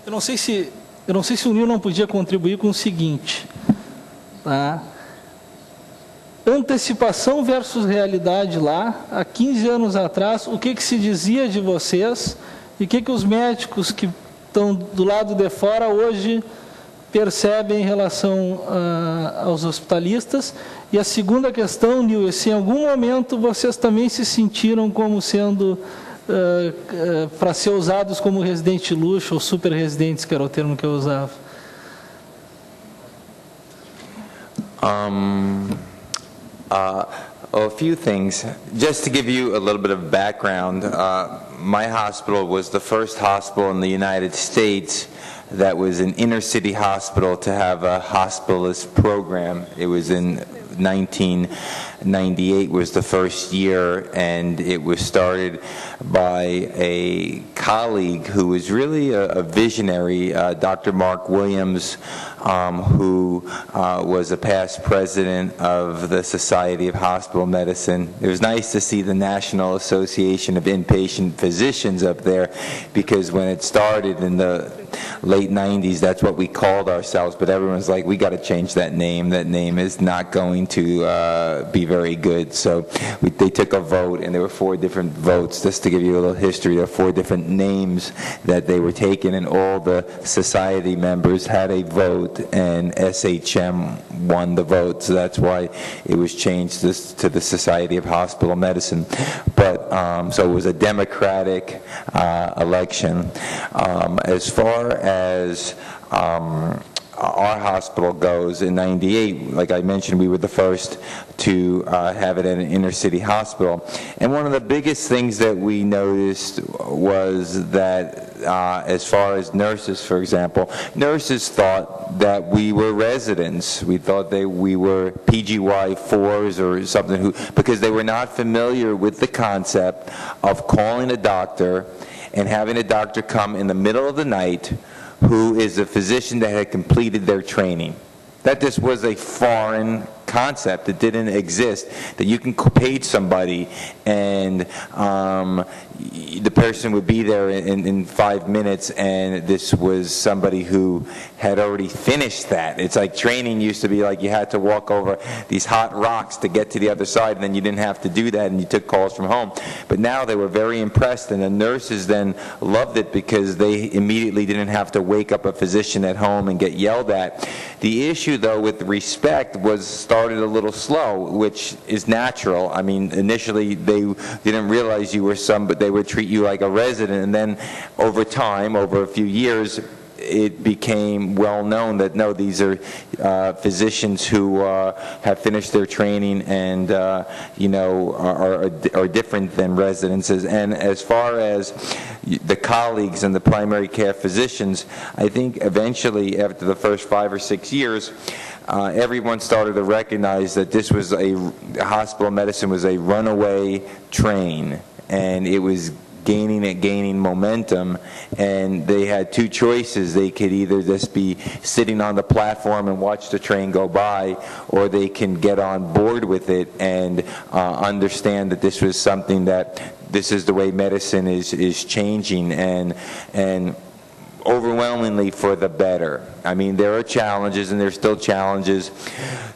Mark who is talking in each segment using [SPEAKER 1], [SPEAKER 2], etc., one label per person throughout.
[SPEAKER 1] Eu não sei se o Nil não podia contribuir com o seguinte, tá? Antecipação versus realidade lá, há 15 anos atrás, o que se dizia de vocês e o que os médicos que estão do lado de fora hoje percebem em relação aos hospitalistas. E a segunda questão, Nil, é se em algum momento vocês também se sentiram como sendo, para ser usados como residente luxo ou super residentes, que era o termo que eu usava.
[SPEAKER 2] A few things. Just to give you a little bit of background, my hospital was the first hospital in the United States that was an inner-city hospital to have a hospitalist program. It was in 1998 was the first year, and it was started by a colleague who was really a visionary, Dr. Mark Williams, who was a past president of the Society of Hospital Medicine. It was nice to see the National Association of Inpatient Physicians up there, because when it started in the late 90s, that's what we called ourselves, but everyone's like, we got to change that name. That name is not going to be very good. So they took a vote, and there were 4 different votes. Just to give you a little history, there are 4 different names that they were taken, and all the society members had a vote, and SHM won the vote. So that's why it was changed to the Society of Hospital Medicine. But so it was a democratic election. As far as our hospital goes, in '98, like I mentioned, we were the first to have it at an inner city hospital. And one of the biggest things that we noticed was that as far as nurses, for example, nurses thought that we were residents. We thought we were PGY 4s or something, because they were not familiar with the concept of calling a doctor and having a doctor come in the middle of the night who is a physician that had completed their training. That this was a foreign concept that didn't exist, that you can page somebody and the person would be there in 5 minutes, and this was somebody who had already finished that. It's like training used to be like you had to walk over these hot rocks to get to the other side, and then you didn't have to do that, and you took calls from home. But now they were very impressed, and the nurses then loved it because they immediately didn't have to wake up a physician at home and get yelled at. The issue, though, with respect was started a little slow, which is natural. I mean, initially they didn't realize you were but they would treat you like a resident, and then over time, over a few years, it became well known that no, these are physicians who have finished their training and you know, are different than residences. And as far as the colleagues and the primary care physicians, I think eventually after the first 5 or 6 years, everyone started to recognize that this was hospital medicine was a runaway train, and it was gaining momentum, and they had 2 choices. They could either just be sitting on the platform and watch the train go by, or they can get on board with it and understand that this was something that this is the way medicine is changing, and overwhelmingly for the better. I mean, there are challenges, and there's still challenges.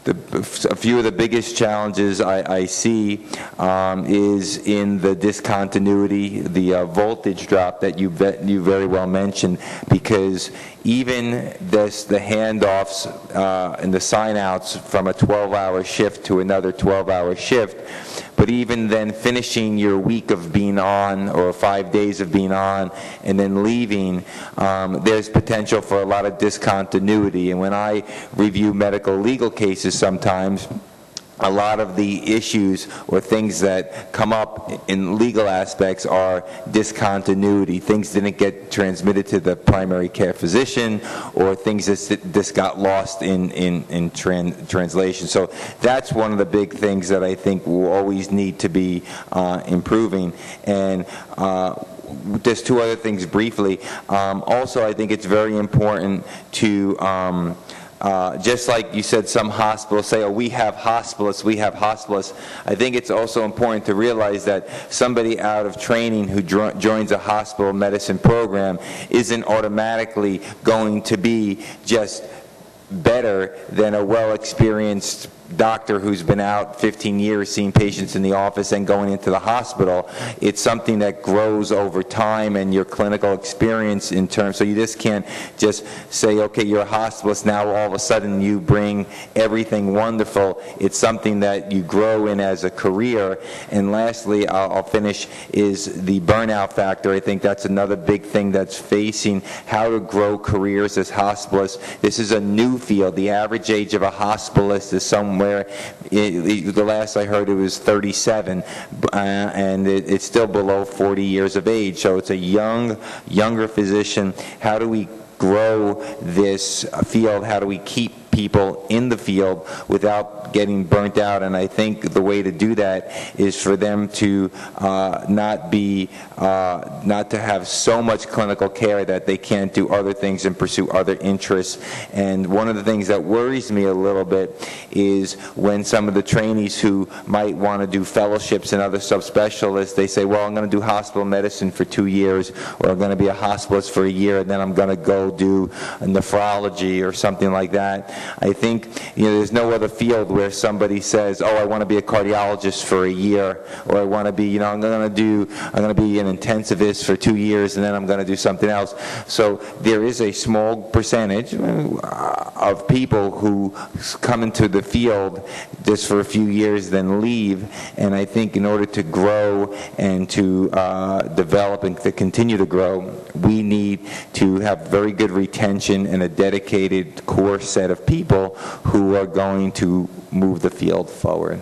[SPEAKER 2] A few of the biggest challenges I see is in the discontinuity, the voltage drop that you very well mentioned, because even the handoffs and the sign-outs from a 12-hour shift to another 12-hour shift, but even then finishing your week of being on, or 5 days of being on, and then leaving, there's potential for a lot of discontinuity. And when I review medical legal cases sometimes, a lot of the issues or things that come up in legal aspects are discontinuity. Things didn't get transmitted to the primary care physician, or things that got lost in translation. So that's one of the big things that I think will always need to be improving. And just 2 other things briefly. Also, I think it's very important to just like you said, some hospitals say, oh, we have hospitalists, we have hospitalists. I think it's also important to realize that somebody out of training who joins a hospital medicine program isn't automatically going to be just better than a well-experienced doctor who's been out 15 years seeing patients in the office and going into the hospital. It's something that grows over time and your clinical experience in terms, so you just can't just say, okay, you're a hospitalist, now all of a sudden you bring everything wonderful. It's something that you grow in as a career. And lastly, I'll finish, is the burnout factor. I think that's another big thing that's facing how to grow careers as hospitalists. This is a new field. The average age of a hospitalist is somewhere, the last I heard, it was 37, and it's still below 40 years of age. So it's a younger physician. How do we grow this field? How do we keep people in the field without getting burnt out? And I think the way to do that is for them to not to have so much clinical care that they can't do other things and pursue other interests. And one of the things that worries me a little bit is when some of the trainees who might want to do fellowships and other subspecialists, they say, well, I'm going to do hospital medicine for 2 years, or I'm going to be a hospitalist for a year, and then I'm going to go do nephrology or something like that. I think, there's no other field where somebody says, oh, I want to be a cardiologist for a year, or I want to be, I'm going to be an intensivist for 2 years, and then I'm going to do something else. So there is a small percentage of people who come into the field just for a few years, then leave. And I think in order to grow and to develop and to continue to grow, we need to have very good retention and a dedicated core set of people who are going to move the field forward.